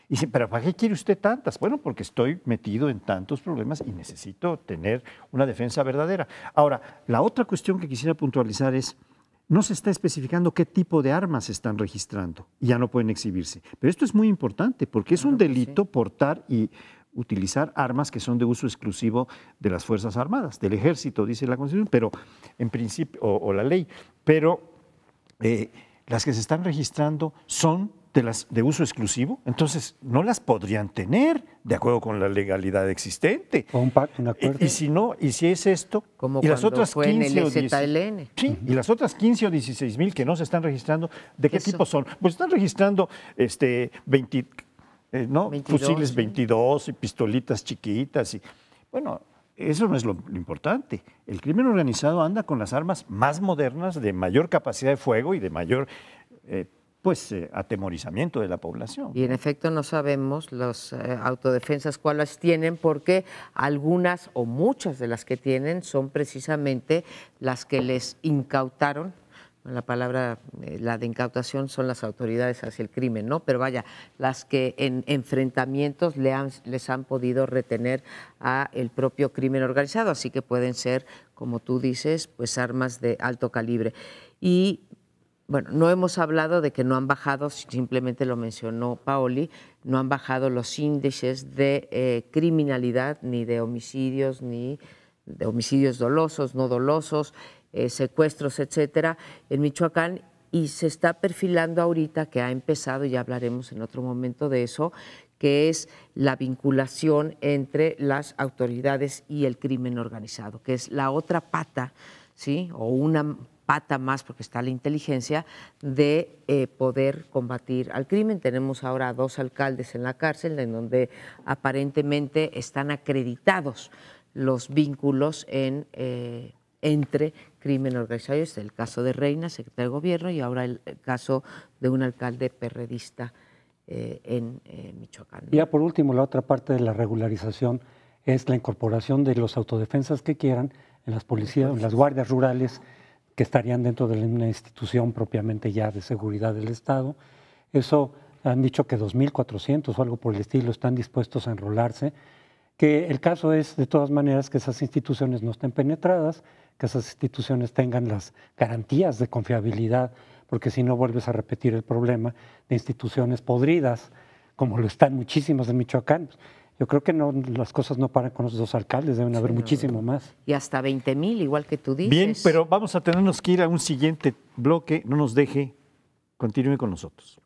Y dice, ¿pero para qué quiere usted tantas? Bueno, porque estoy metido en tantos problemas y necesito tener una defensa verdadera. Ahora, la otra cuestión que quisiera puntualizar es, no se está especificando qué tipo de armas se están registrando y ya no pueden exhibirse. Pero esto es muy importante porque es un delito portar y utilizar armas que son de uso exclusivo de las Fuerzas Armadas, del Ejército, dice la Constitución, pero en principio, o la ley, pero las que se están registrando son de uso exclusivo, entonces no las podrían tener de acuerdo con la legalidad existente. O un pacto, un acuerdo. Y si no, y si es esto, como y las otras fue 15 en el o 10, ZLN. sí, y las otras 15 o 16,000 que no se están registrando, ¿de qué tipo son? Pues están registrando 22, fusiles 22 y pistolitas chiquitas y bueno, eso no es lo importante. El crimen organizado anda con las armas más modernas, de mayor capacidad de fuego y de mayor atemorizamiento de la población. Y en efecto no sabemos las autodefensas cuáles tienen, porque algunas o muchas de las que tienen son precisamente las que les incautaron. La palabra, la de incautación son las autoridades hacia el crimen, ¿no? Pero vaya, las que en enfrentamientos les han podido retener a el propio crimen organizado, así que pueden ser, como tú dices, pues armas de alto calibre. Y bueno, no hemos hablado de que no han bajado, simplemente lo mencionó Paoli, no han bajado los índices de criminalidad, ni de homicidios, ni de homicidios dolosos, no dolosos, secuestros, etcétera, en Michoacán, y se está perfilando ahorita, que ha empezado, ya hablaremos en otro momento de eso, que es la vinculación entre las autoridades y el crimen organizado, que es la otra pata, ¿sí? O una pata más, porque está la inteligencia, de poder combatir al crimen. Tenemos ahora 2 alcaldes en la cárcel, en donde aparentemente están acreditados los vínculos entre crimen organizado. Es el caso de Reina, secretario de Gobierno, y ahora el caso de un alcalde perredista en Michoacán, ¿no? Ya por último, la otra parte de la regularización es la incorporación de los autodefensas que quieran en las policías, en las guardias rurales, que estarían dentro de una institución propiamente ya de seguridad del Estado. Eso han dicho que 2.400 o algo por el estilo están dispuestos a enrolarse, que el caso es de todas maneras que esas instituciones no estén penetradas, que esas instituciones tengan las garantías de confiabilidad, porque si no vuelves a repetir el problema de instituciones podridas, como lo están muchísimas en Michoacán. Yo creo que no, las cosas no paran con los dos alcaldes, deben haber muchísimo más. Y hasta 20,000, igual que tú dices. Bien, pero vamos a tenernos que ir a un siguiente bloque, no nos deje, continúe con nosotros.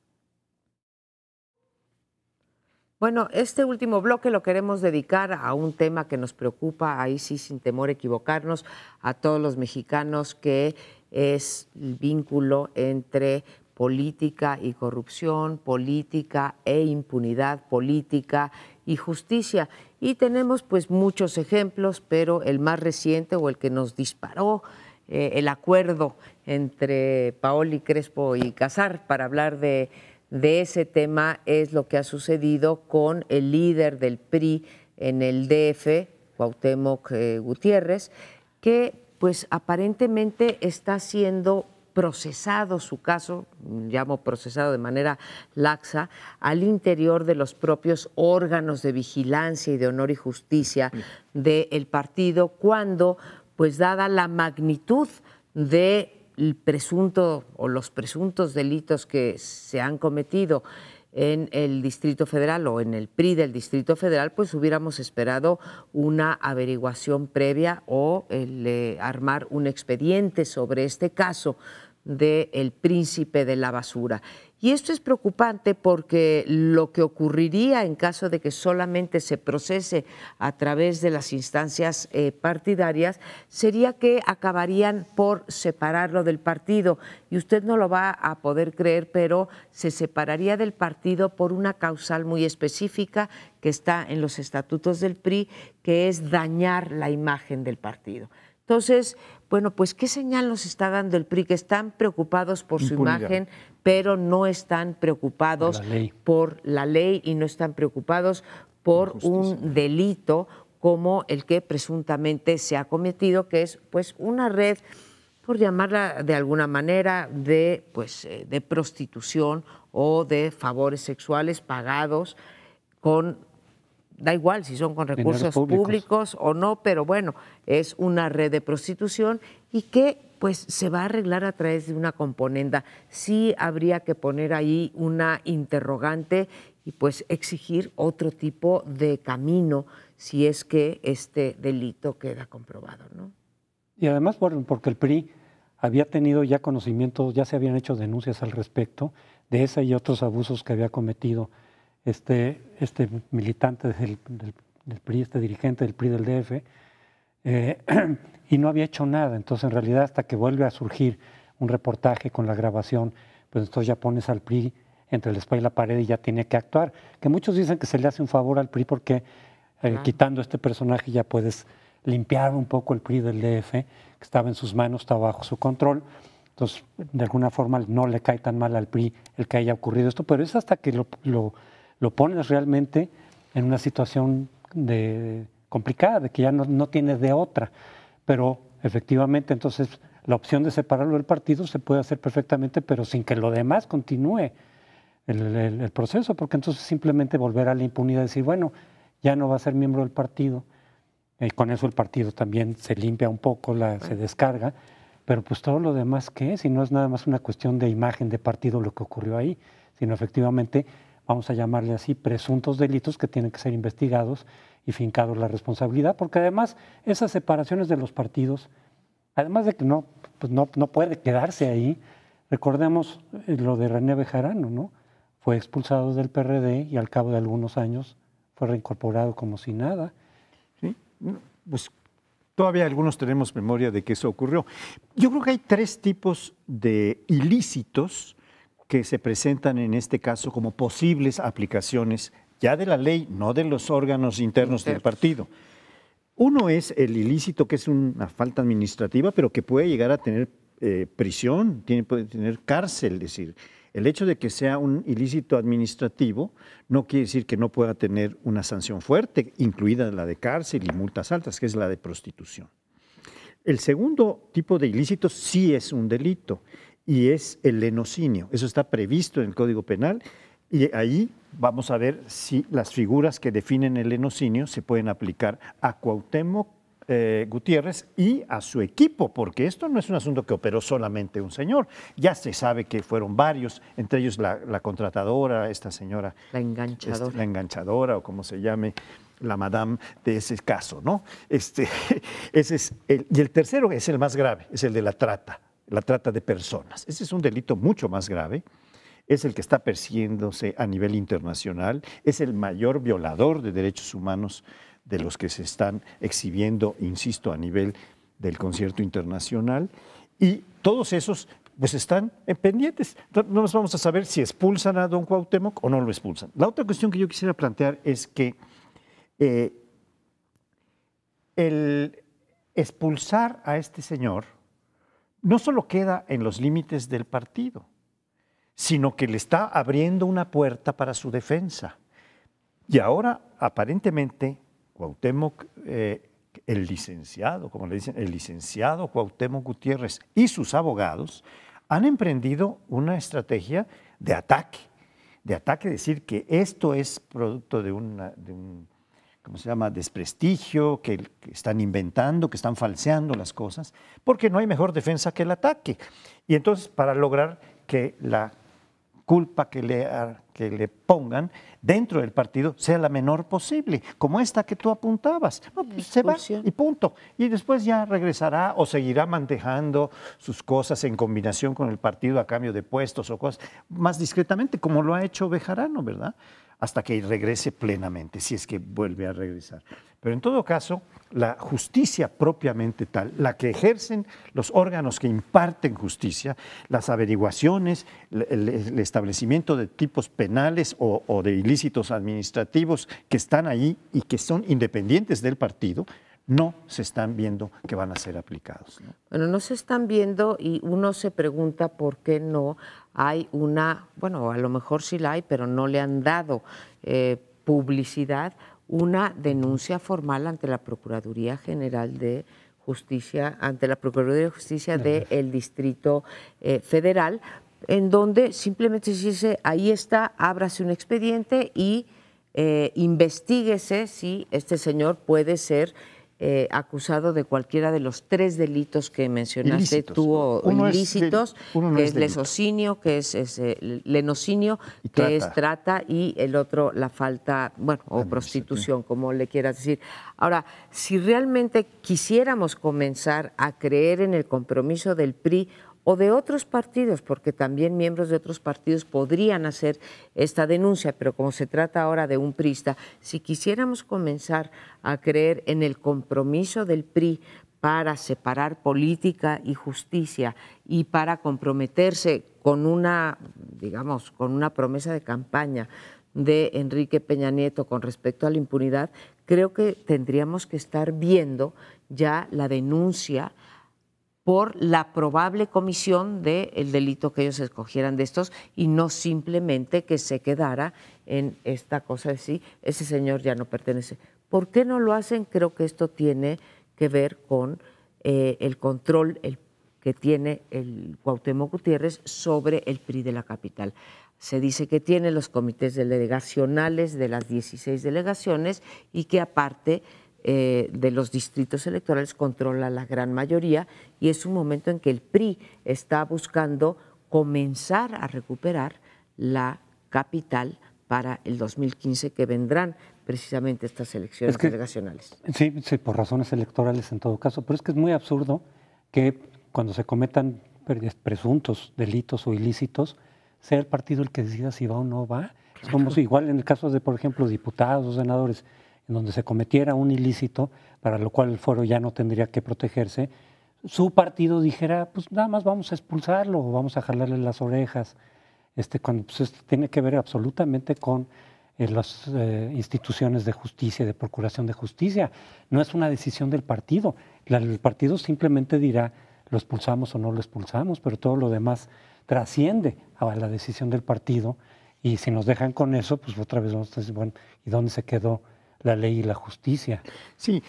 Bueno, este último bloque lo queremos dedicar a un tema que nos preocupa, ahí sí, sin temor a equivocarnos, a todos los mexicanos, que es el vínculo entre política y corrupción, política e impunidad, política y justicia. Y tenemos pues muchos ejemplos, pero el más reciente o el que nos disparó el acuerdo entre Paoli, Crespo y Casar para hablar de ese tema es lo que ha sucedido con el líder del PRI en el DF, Cuauhtémoc Gutiérrez, que pues aparentemente está siendo procesado su caso, llamo procesado de manera laxa, al interior de los propios órganos de vigilancia y de honor y justicia del partido, cuando, pues dada la magnitud del presunto o los presuntos delitos que se han cometido en el Distrito Federal o en el PRI del Distrito Federal, pues hubiéramos esperado una averiguación previa o el armar un expediente sobre este caso del príncipe de la basura. Y esto es preocupante porque lo que ocurriría en caso de que solamente se procese a través de las instancias partidarias sería que acabarían por separarlo del partido. Y usted no lo va a poder creer, pero se separaría del partido por una causal muy específica que está en los estatutos del PRI, que es dañar la imagen del partido. Entonces, bueno, pues ¿qué señal nos está dando el PRI? Que están preocupados por su imagen, pero no están preocupados por la ley y no están preocupados por un delito como el que presuntamente se ha cometido, que es pues una red, por llamarla de alguna manera, de prostitución o de favores sexuales pagados con, da igual si son con recursos públicos o no, pero bueno, es una red de prostitución y que pues se va a arreglar a través de una componenda. Sí habría que poner ahí una interrogante y pues exigir otro tipo de camino si es que este delito queda comprobado, ¿no? Y además porque el PRI había tenido ya conocimiento, ya se habían hecho denuncias al respecto de ese y otros abusos que había cometido este militante del PRI, este dirigente del PRI del DF, y no había hecho nada. Entonces, en realidad, hasta que vuelve a surgir un reportaje con la grabación, pues entonces ya pones al PRI entre la espalda y la pared y ya tiene que actuar. Que muchos dicen que se le hace un favor al PRI porque quitando este personaje ya puedes limpiar un poco el PRI del DF, que estaba en sus manos, estaba bajo su control. Entonces, de alguna forma no le cae tan mal al PRI el que haya ocurrido esto, pero es hasta que lo pones realmente en una situación complicada, de que ya no tienes de otra. Pero efectivamente, entonces, la opción de separarlo del partido se puede hacer perfectamente, pero sin que lo demás continúe el proceso, porque entonces simplemente volver a la impunidad y decir, bueno, ya no va a ser miembro del partido. Con eso el partido también se limpia un poco, se descarga, pero pues todo lo demás, ¿qué? Si no es nada más una cuestión de imagen de partido lo que ocurrió ahí, sino efectivamente, vamos a llamarle así, presuntos delitos que tienen que ser investigados y fincados la responsabilidad, porque además esas separaciones de los partidos, además de que no puede quedarse ahí, recordemos lo de René Bejarano, ¿no? Fue expulsado del PRD y al cabo de algunos años fue reincorporado como si nada. Sí, pues todavía algunos tenemos memoria de que eso ocurrió. Yo creo que hay tres tipos de ilícitos que se presentan en este caso como posibles aplicaciones ya de la ley, no de los órganos internos del partido. Uno es el ilícito, que es una falta administrativa, pero que puede llegar a tener prisión, puede tener cárcel. Es decir, el hecho de que sea un ilícito administrativo no quiere decir que no pueda tener una sanción fuerte, incluida la de cárcel y multas altas, que es la de prostitución. El segundo tipo de ilícitos sí es un delito y es el lenocinio. Eso está previsto en el Código Penal y ahí vamos a ver si las figuras que definen el lenocinio se pueden aplicar a Cuauhtémoc Gutiérrez y a su equipo, porque esto no es un asunto que operó solamente un señor. Ya se sabe que fueron varios, entre ellos la contratadora, esta señora. La enganchadora. La enganchadora o como se llame, la madame de ese caso, ¿no? Ese es y el tercero es el más grave, es el de la trata de personas. Ese es un delito mucho más grave. Es el que está persiguiéndose a nivel internacional, es el mayor violador de derechos humanos de los que se están exhibiendo, insisto, a nivel del concierto internacional, y todos esos pues están pendientes. No nos vamos a saber si expulsan a don Cuauhtémoc o no lo expulsan. La otra cuestión que yo quisiera plantear es que el expulsar a este señor no solo queda en los límites del partido, sino que le está abriendo una puerta para su defensa. Y ahora, aparentemente, Cuauhtémoc, el licenciado, como le dicen, el licenciado Cuauhtémoc Gutiérrez y sus abogados han emprendido una estrategia de ataque, decir que esto es producto de un ¿cómo se llama?, desprestigio, que están inventando, que están falseando las cosas, porque no hay mejor defensa que el ataque. Y entonces, para lograr que la culpa que le pongan dentro del partido sea la menor posible, como esta que tú apuntabas. No, pues se va y punto. Y después ya regresará o seguirá manejando sus cosas en combinación con el partido a cambio de puestos o cosas más discretamente, como lo ha hecho Bejarano, ¿verdad? Hasta que regrese plenamente, si es que vuelve a regresar. Pero en todo caso, la justicia propiamente tal, la que ejercen los órganos que imparten justicia, las averiguaciones, el establecimiento de tipos penales o de ilícitos administrativos que están ahí y que son independientes del partido, no se están viendo que van a ser aplicados, ¿no? Bueno, no se están viendo y uno se pregunta por qué no hay una, bueno, a lo mejor sí la hay, pero no le han dado publicidad, una denuncia formal ante la Procuraduría General de Justicia, ante la Procuraduría de Justicia del Distrito Federal, en donde simplemente se dice, ahí está, ábrase un expediente y investíguese si este señor puede ser acusado de cualquiera de los 3 delitos que mencionaste ilícitos. tú, o ilícitos, uno no que es es lesocinio, que es lenocinio, y que trata. es trata, y el otro la falta, bueno, o prostitución, como le quieras decir. Ahora, si realmente quisiéramos comenzar a creer en el compromiso del PRI o de otros partidos, porque también miembros de otros partidos podrían hacer esta denuncia, pero como se trata ahora de un priista, si quisiéramos comenzar a creer en el compromiso del PRI para separar política y justicia y para comprometerse con una, digamos, con una promesa de campaña de Enrique Peña Nieto con respecto a la impunidad, creo que tendríamos que estar viendo ya la denuncia por la probable comisión del delito que ellos escogieran de estos y no simplemente que se quedara en esta cosa de sí, ese señor ya no pertenece. ¿Por qué no lo hacen? Creo que esto tiene que ver con el control que tiene el Cuauhtémoc Gutiérrez sobre el PRI de la capital. Se dice que tiene los comités delegacionales de las 16 delegaciones y que aparte de los distritos electorales controla la gran mayoría, y es un momento en que el PRI está buscando comenzar a recuperar la capital para el 2015, que vendrán precisamente estas elecciones delegacionales. Sí, por razones electorales en todo caso, pero es que es muy absurdo que cuando se cometan presuntos delitos o ilícitos, sea el partido el que decida si va o no va. Es como si igual en el caso de, por ejemplo, diputados o senadores, en donde se cometiera un ilícito, para lo cual el fuero ya no tendría que protegerse, su partido dijera, pues nada más vamos a expulsarlo o vamos a jalarle las orejas, cuando pues, esto tiene que ver absolutamente con las instituciones de justicia, de procuración de justicia. No es una decisión del partido. El partido simplemente dirá, lo expulsamos o no lo expulsamos, pero todo lo demás trasciende a la decisión del partido, y si nos dejan con eso, pues otra vez vamos a decir, bueno, ¿y dónde se quedó la ley y la justicia. Sí,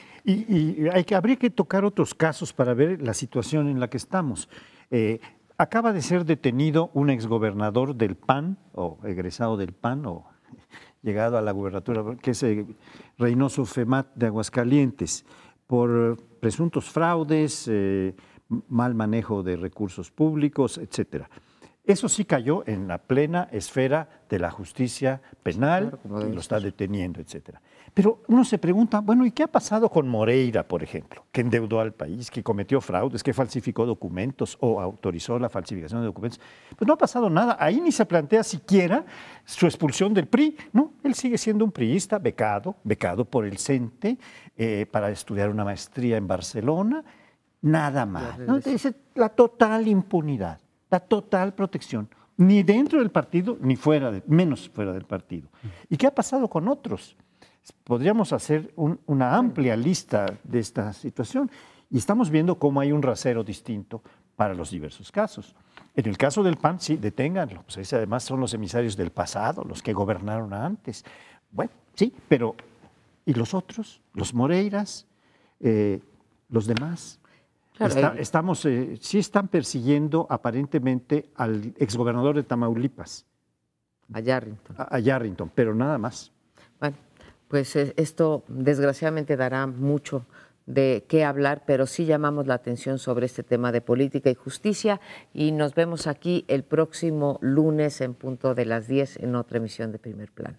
habría que tocar otros casos para ver la situación en la que estamos. Acaba de ser detenido un exgobernador del PAN, o egresado del PAN, o llegado a la gubernatura, que es Reynoso Femat de Aguascalientes, por presuntos fraudes, mal manejo de recursos públicos, etcétera. Eso sí cayó en la plena esfera de la justicia penal, claro, lo está deteniendo, etcétera. Pero uno se pregunta, bueno, ¿y qué ha pasado con Moreira, por ejemplo, que endeudó al país, que cometió fraudes, que falsificó documentos o autorizó la falsificación de documentos? Pues no ha pasado nada. Ahí ni se plantea siquiera su expulsión del PRI, ¿no? Él sigue siendo un priista becado por el CENTE para estudiar una maestría en Barcelona, nada más, ¿no? Es la total impunidad. La total protección, ni dentro del partido, ni menos fuera del partido. ¿Y qué ha pasado con otros? Podríamos hacer una amplia lista de esta situación y estamos viendo cómo hay un rasero distinto para los diversos casos. En el caso del PAN, sí, deténganlo. Pues además son los emisarios del pasado, los que gobernaron antes. Bueno, sí, pero ¿y los otros? ¿Los Moreiras? ¿Los demás? Claro, sí están persiguiendo aparentemente al exgobernador de Tamaulipas. A Yarrington. A Yarrington, pero nada más. Bueno, pues esto desgraciadamente dará mucho de qué hablar, pero sí llamamos la atención sobre este tema de política y justicia y nos vemos aquí el próximo lunes en punto de las 10 en otra emisión de Primer Plano.